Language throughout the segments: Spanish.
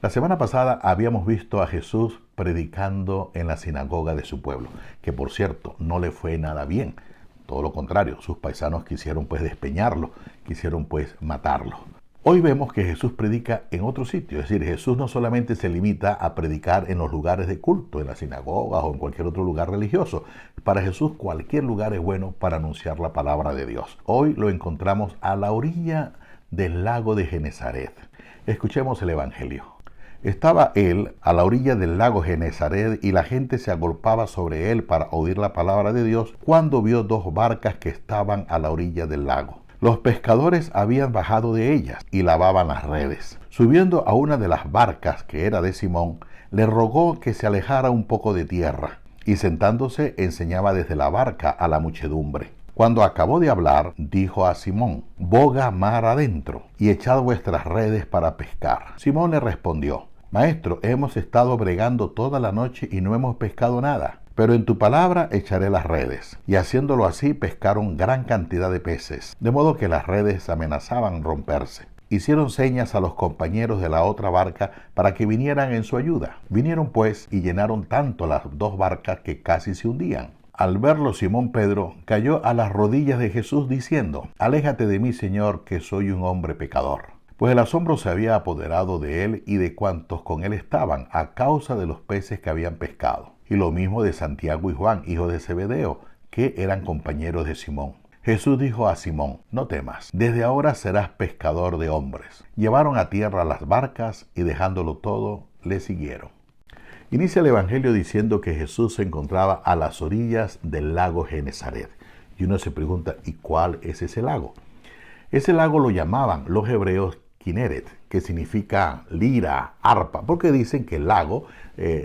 La semana pasada habíamos visto a Jesús predicando en la sinagoga de su pueblo, que por cierto no le fue nada bien. Todo lo contrario, sus paisanos quisieron despeñarlo, quisieron matarlo. Hoy vemos que Jesús predica en otro sitio, es decir, Jesús no solamente se limita a predicar en los lugares de culto, en las sinagogas o en cualquier otro lugar religioso. Para Jesús cualquier lugar es bueno para anunciar la palabra de Dios. Hoy lo encontramos a la orilla del lago de Genesaret. Escuchemos el Evangelio. Estaba él a la orilla del lago Genesaret y la gente se agolpaba sobre él para oír la palabra de Dios cuando vio dos barcas que estaban a la orilla del lago. Los pescadores habían bajado de ellas y lavaban las redes. Subiendo a una de las barcas, que era de Simón, le rogó que se alejara un poco de tierra, y sentándose enseñaba desde la barca a la muchedumbre. Cuando acabó de hablar, dijo a Simón: «Boga mar adentro, y echad vuestras redes para pescar». Simón le respondió: «Maestro, hemos estado bregando toda la noche y no hemos pescado nada. Pero en tu palabra echaré las redes». Y haciéndolo así, pescaron gran cantidad de peces, de modo que las redes amenazaban romperse. Hicieron señas a los compañeros de la otra barca para que vinieran en su ayuda. Vinieron pues y llenaron tanto las dos barcas que casi se hundían. Al verlo, Simón Pedro cayó a las rodillas de Jesús diciendo: «Aléjate de mí, Señor, que soy un hombre pecador». Pues el asombro se había apoderado de él y de cuantos con él estaban, a causa de los peces que habían pescado. Y lo mismo de Santiago y Juan, hijos de Zebedeo, que eran compañeros de Simón. Jesús dijo a Simón: «No temas, desde ahora serás pescador de hombres». Llevaron a tierra las barcas y dejándolo todo, le siguieron. Inicia el Evangelio diciendo que Jesús se encontraba a las orillas del lago Genesaret. Y uno se pregunta: ¿y cuál es ese lago? Ese lago lo llamaban los hebreos Kineret, que significa lira, arpa, porque dicen que el lago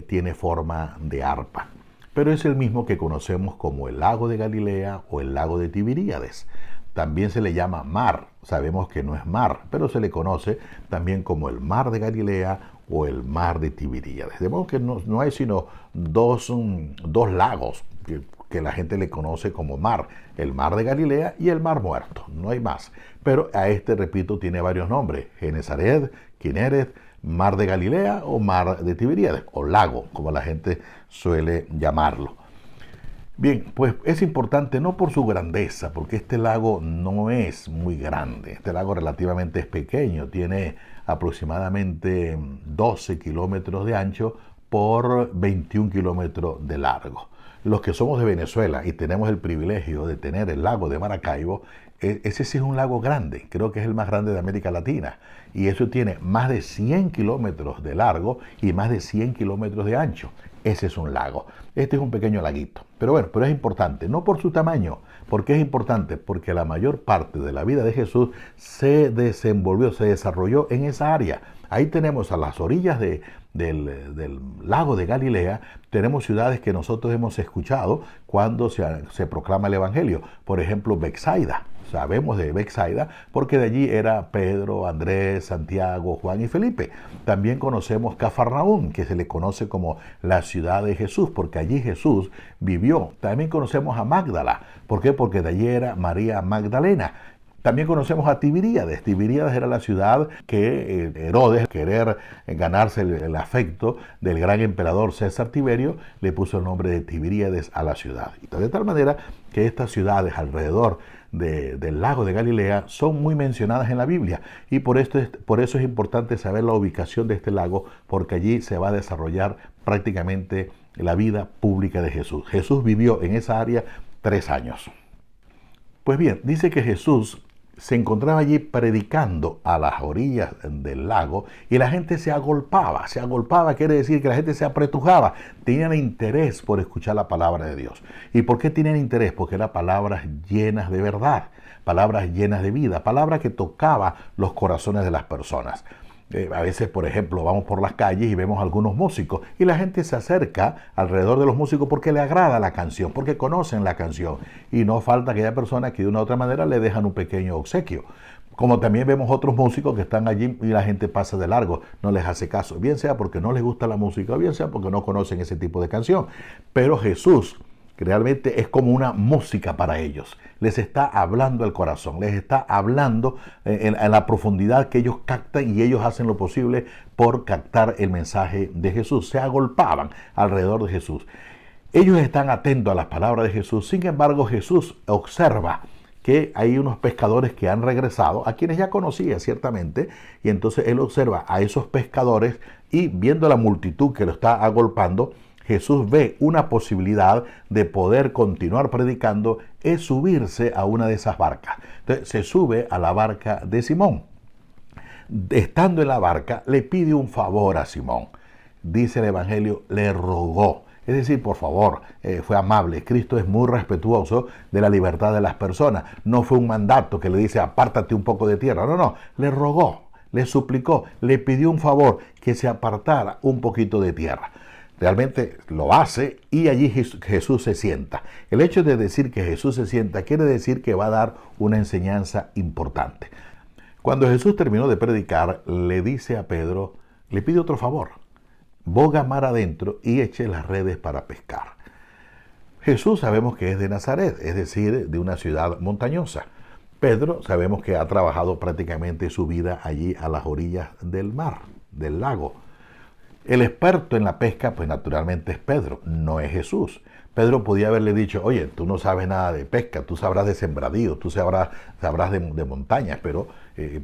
tiene forma de arpa. Pero es el mismo que conocemos como el lago de Galilea o el lago de Tiberíades. También se le llama mar. Sabemos que no es mar, pero se le conoce también como el mar de Galilea o el mar de Tiberíades. De modo que no hay sino dos lagos que la gente le conoce como mar: el mar de Galilea y el mar Muerto. No hay más. Pero a este, repito, tiene varios nombres: Genesaret, Kineret, mar de Galilea o mar de Tiberíades, o lago, como la gente suele llamarlo. Bien, pues es importante no por su grandeza, porque este lago no es muy grande. Este lago relativamente es pequeño, tiene aproximadamente 12 kilómetros de ancho por 21 kilómetros de largo. Los que somos de Venezuela y tenemos el privilegio de tener el lago de Maracaibo, ese sí es un lago grande, creo que es el más grande de América Latina, y eso tiene más de 100 kilómetros de largo y más de 100 kilómetros de ancho. Ese es un lago. Este es un pequeño laguito. Pero es importante, no por su tamaño. ¿Por qué es importante? Porque la mayor parte de la vida de Jesús se desenvolvió, se desarrolló en esa área. Ahí tenemos a las orillas del lago de Galilea, tenemos ciudades que nosotros hemos escuchado cuando se proclama el Evangelio. Por ejemplo, Betsaida. Sabemos de Betsaida porque de allí era Pedro, Andrés, Santiago, Juan y Felipe. También conocemos Cafarnaúm, que se le conoce como la ciudad de Jesús, porque allí Jesús vivió. También conocemos a Magdala. ¿Por qué? Porque de allí era María Magdalena. También conocemos a Tiberíades. Tiberíades era la ciudad que Herodes, querer ganarse el afecto del gran emperador César Tiberio, le puso el nombre de Tiberíades a la ciudad. De tal manera que estas ciudades alrededor del lago de Galilea son muy mencionadas en la Biblia, y por eso es importante saber la ubicación de este lago, porque allí se va a desarrollar prácticamente la vida pública de Jesús. Jesús vivió en esa área 3 años. Pues bien, dice que Jesús se encontraba allí predicando a las orillas del lago y la gente se agolpaba. Se agolpaba quiere decir que la gente se apretujaba, tenían interés por escuchar la palabra de Dios. ¿Y por qué tenían interés? Porque eran palabras llenas de verdad, palabras llenas de vida, palabras que tocaban los corazones de las personas. A veces, por ejemplo, vamos por las calles y vemos algunos músicos y la gente se acerca alrededor de los músicos porque le agrada la canción, porque conocen la canción, y no falta aquella persona que de una u otra manera le dejan un pequeño obsequio. Como también vemos otros músicos que están allí y la gente pasa de largo, no les hace caso, bien sea porque no les gusta la música o bien sea porque no conocen ese tipo de canción. Pero Jesús, que realmente es como una música para ellos. Les está hablando el corazón, les está hablando en la profundidad que ellos captan, y ellos hacen lo posible por captar el mensaje de Jesús. Se agolpaban alrededor de Jesús. Ellos están atentos a las palabras de Jesús. Sin embargo, Jesús observa que hay unos pescadores que han regresado, a quienes ya conocía ciertamente, y entonces él observa a esos pescadores, y viendo la multitud que lo está agolpando, Jesús ve una posibilidad de poder continuar predicando, es subirse a una de esas barcas. Entonces se sube a la barca de Simón. Estando en la barca, le pide un favor a Simón. Dice el Evangelio, le rogó. Es decir, por favor, fue amable. Cristo es muy respetuoso de la libertad de las personas. No fue un mandato que le dice, apártate un poco de tierra. No, le rogó, le suplicó, le pidió un favor, que se apartara un poquito de tierra. Realmente lo hace, y allí Jesús se sienta. El hecho de decir que Jesús se sienta quiere decir que va a dar una enseñanza importante. Cuando Jesús terminó de predicar, le dice a Pedro, le pide otro favor. Boga mar adentro y eche las redes para pescar. Jesús sabemos que es de Nazaret, es decir, de una ciudad montañosa. Pedro sabemos que ha trabajado prácticamente su vida allí a las orillas del mar, del lago. El experto en la pesca, pues naturalmente es Pedro, no es Jesús. Pedro podía haberle dicho, oye, tú no sabes nada de pesca, tú sabrás de sembradíos, tú sabrás de montañas, pero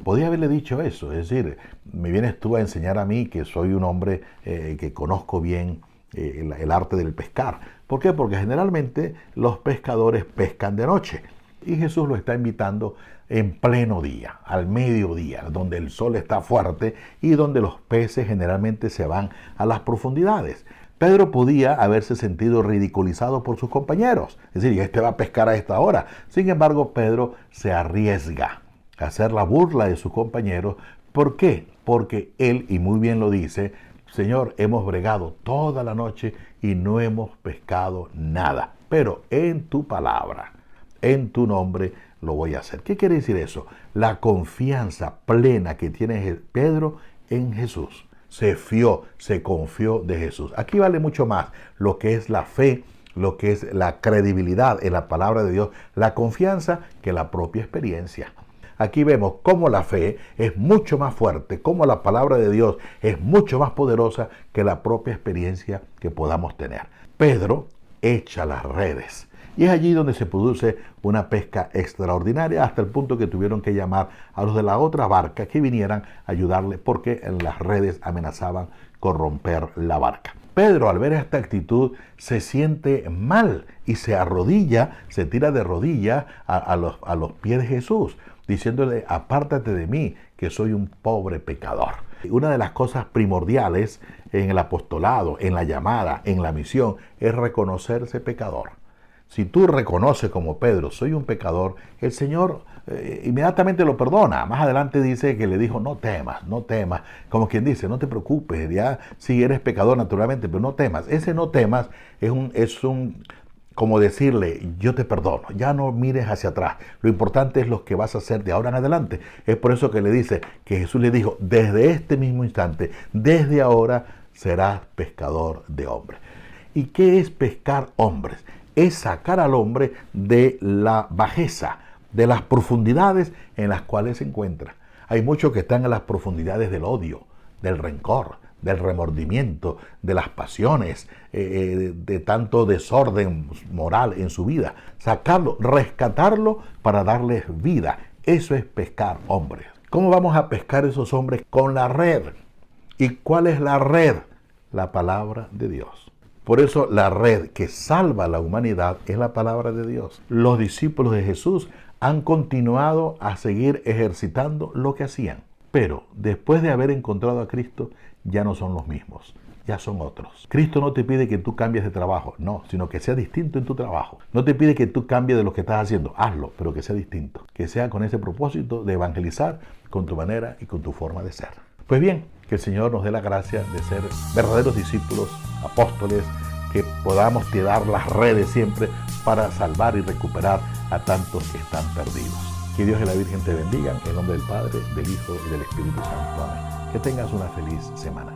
podía haberle dicho eso. Es decir, me vienes tú a enseñar a mí, que soy un hombre que conozco bien el arte del pescar. ¿Por qué? Porque generalmente los pescadores pescan de noche, y Jesús lo está invitando en pleno día, al mediodía, donde el sol está fuerte y donde los peces generalmente se van a las profundidades. Pedro podía haberse sentido ridiculizado por sus compañeros, es decir, este va a pescar a esta hora. Sin embargo, Pedro se arriesga a hacer la burla de sus compañeros. ¿Por qué? Porque él, y muy bien lo dice, Señor, hemos bregado toda la noche y no hemos pescado nada, pero en tu palabra, en tu nombre, lo voy a hacer. ¿Qué quiere decir eso? La confianza plena que tiene Pedro en Jesús. Se fió, se confió de Jesús. Aquí vale mucho más lo que es la fe, lo que es la credibilidad en la palabra de Dios, la confianza, que la propia experiencia. Aquí vemos cómo la fe es mucho más fuerte, cómo la palabra de Dios es mucho más poderosa que la propia experiencia que podamos tener. Pedro echa las redes. Y es allí donde se produce una pesca extraordinaria, hasta el punto que tuvieron que llamar a los de la otra barca que vinieran a ayudarle, porque las redes amenazaban con romper la barca. Pedro, al ver esta actitud, se siente mal y se arrodilla, se tira de rodillas a los pies de Jesús, diciéndole, apártate de mí, que soy un pobre pecador. Una de las cosas primordiales en el apostolado, en la llamada, en la misión, es reconocerse pecador. Si tú reconoces como Pedro, soy un pecador, el Señor inmediatamente lo perdona. Más adelante dice que le dijo, no temas, como quien dice, no te preocupes, ya sí eres pecador naturalmente, pero no temas. Ese no temas es como decirle, yo te perdono, ya no mires hacia atrás. Lo importante es lo que vas a hacer de ahora en adelante. Es por eso que le dice, que Jesús le dijo, desde este mismo instante, desde ahora serás pescador de hombres. ¿Y qué es pescar hombres? Es sacar al hombre de la bajeza, de las profundidades en las cuales se encuentra. Hay muchos que están en las profundidades del odio, del rencor, del remordimiento, de las pasiones, de tanto desorden moral en su vida. Sacarlo, rescatarlo para darles vida. Eso es pescar hombres. ¿Cómo vamos a pescar esos hombres? Con la red. ¿Y cuál es la red? La palabra de Dios. Por eso la red que salva a la humanidad es la palabra de Dios. Los discípulos de Jesús han continuado a seguir ejercitando lo que hacían. Pero después de haber encontrado a Cristo, ya no son los mismos, ya son otros. Cristo no te pide que tú cambies de trabajo, no, sino que sea distinto en tu trabajo. No te pide que tú cambies de lo que estás haciendo, hazlo, pero que sea distinto. Que sea con ese propósito de evangelizar con tu manera y con tu forma de ser. Pues bien, que el Señor nos dé la gracia de ser verdaderos discípulos, apóstoles, que podamos tirar las redes siempre para salvar y recuperar a tantos que están perdidos. Que Dios y la Virgen te bendigan, en el nombre del Padre, del Hijo y del Espíritu Santo. Amén. Que tengas una feliz semana.